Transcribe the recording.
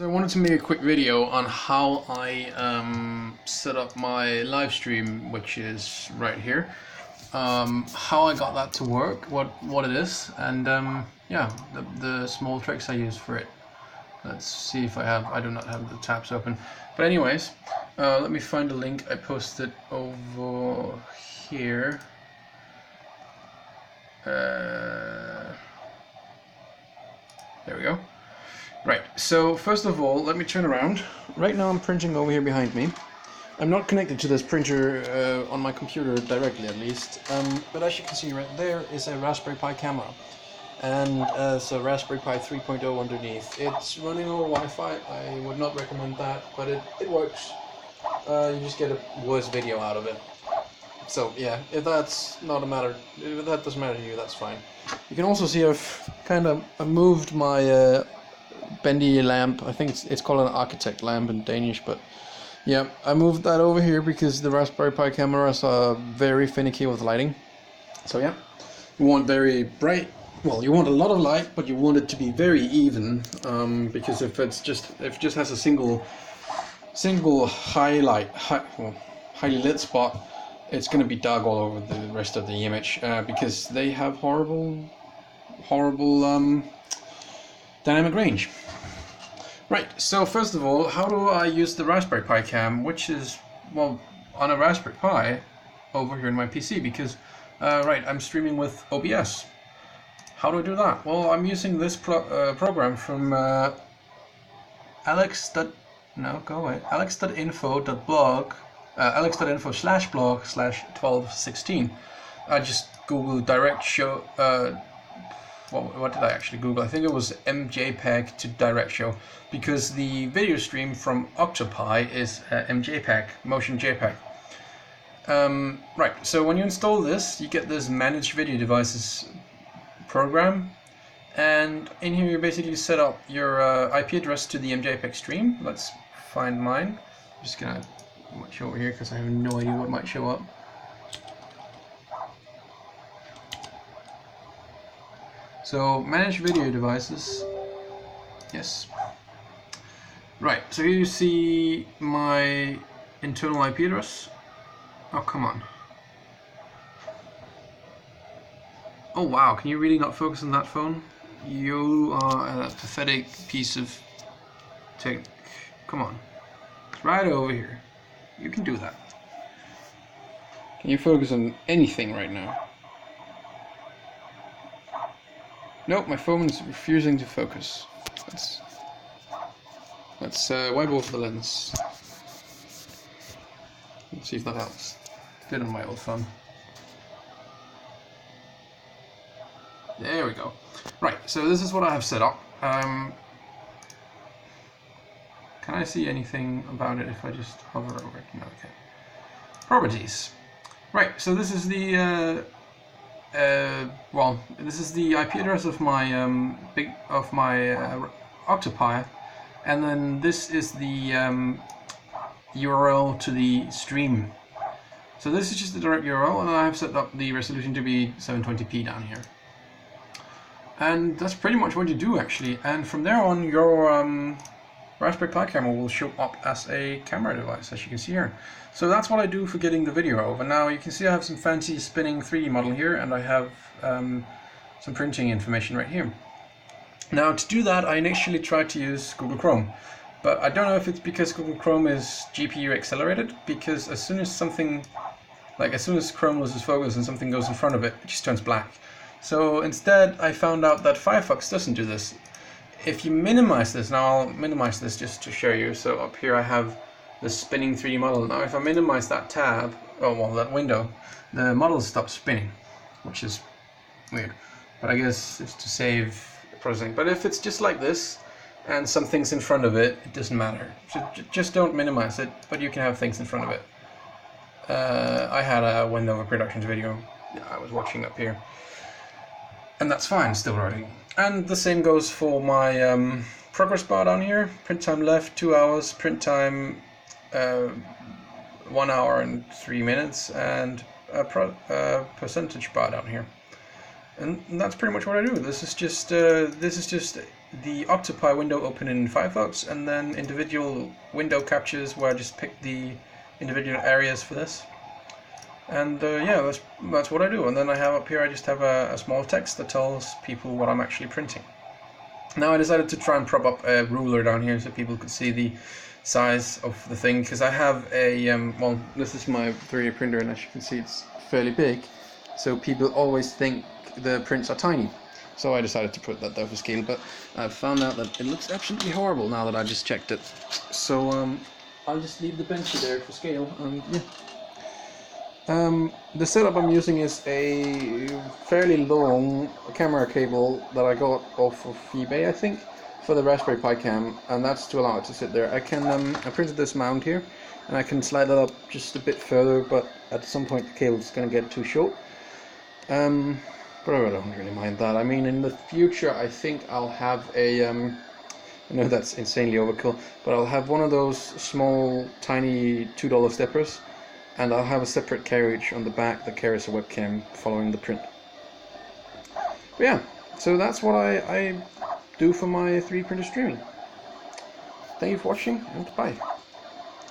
So I wanted to make a quick video on how I set up my live stream, which is right here. How I got that to work, what it is, and yeah, the small tricks I use for it. Let's see if I do not have the tabs open. But anyways, let me find a link. I posted over here. There we go. Right, so first of all, let me turn around. Right now I'm printing over here behind me. I'm not connected to this printer on my computer directly, at least, but as you can see right there is a Raspberry Pi camera. And it's a Raspberry Pi 3.0 underneath. It's running over Wi-Fi. I would not recommend that, but it works. You just get a worse video out of it. So yeah, if that's not a matter, if that doesn't matter to you, that's fine. You can also see I've moved my bendy lamp. I think it's called an architect lamp in Danish, but yeah, I moved that over here because the Raspberry Pi cameras are very finicky with lighting. So yeah, you want very bright. Well, you want a lot of light, but you want it to be very even, because if it just has a single highly lit spot, it's going to be dark all over the rest of the image, because they have horrible dynamic range. Right, so first of all, how do I use the Raspberry Pi cam, which is, well, on a Raspberry Pi over here in my PC, because, right, I'm streaming with OBS. How do I do that? Well, I'm using this program from alex.info/blog/1216. I just googled direct show. What did I actually Google? I think it was MJPEG to direct show, because the video stream from Octopi is MJPEG, motion JPEG. Right, so when you install this, you get this Manage Video Devices program, and in here you basically set up your IP address to the MJPEG stream. Let's find mine. I'm just gonna show over here because I have no idea what might show up. So manage video devices. Yes. Right, so here you see my internal IP address. Oh, come on. Oh wow, can you really not focus on that phone? You are a pathetic piece of tech. Come on. It's right over here. You can do that. Can you focus on anything right now? Nope, my phone is refusing to focus. Let's wipe off the lens. Let's see if that helps. Did on my old phone. There we go. Right, so this is what I have set up. Can I see anything about it if I just hover over it? No, okay. Properties. Right, so this is the this is the IP address of my Octopi, and then this is the URL to the stream. So this is just the direct URL, and I have set up the resolution to be 720p down here. And that's pretty much what you do, actually. And from there on, your Raspberry Pi camera will show up as a camera device, as you can see here. So that's what I do for getting the video over. Now you can see I have some fancy spinning 3D model here, and I have some printing information right here. Now to do that, I initially tried to use Google Chrome, but I don't know if it's because Google Chrome is GPU accelerated, because as soon as Chrome loses focus and something goes in front of it, it just turns black. So instead, I found out that Firefox doesn't do this. If you minimize this, now I'll minimize this just to show you. So up here I have the spinning 3D model. Now if I minimize that tab, that window, the model stops spinning, which is weird. But I guess it's to save processing. But if it's just like this, and some things in front of it, it doesn't matter. So just don't minimize it, but you can have things in front of it. I had a Wendover Productions video I was watching up here. And that's fine, still running. And the same goes for my progress bar down here. Print time left 2 hours, print time 1 hour and 3 minutes, and a percentage bar down here. And that's pretty much what I do. This is just the Octopi window open in Firefox, and then individual window captures where I just pick the individual areas for this. And yeah, that's what I do. And then I have up here, I just have a small text that tells people what I'm actually printing. Now I decided to try and prop up a ruler down here so people could see the size of the thing, because I have a, well, this is my 3D printer, and as you can see it's fairly big, so people always think the prints are tiny. So I decided to put that down for scale, but I've found out that it looks absolutely horrible now that I just checked it. So I'll just leave the Benchy there for scale, and yeah. The setup I'm using is a fairly long camera cable that I got off of eBay, I think, for the Raspberry Pi cam, and that's to allow it to sit there. I printed this mount here, and I can slide it up just a bit further, but at some point the cable's going to get too short. But I don't really mind that. I mean, in the future I think I'll have a, I know that's insanely overkill, but I'll have one of those small, tiny $2 steppers, and I'll have a separate carriage on the back that carries a webcam following the print. But yeah, so that's what I do for my 3D printer streaming. Thank you for watching, and bye.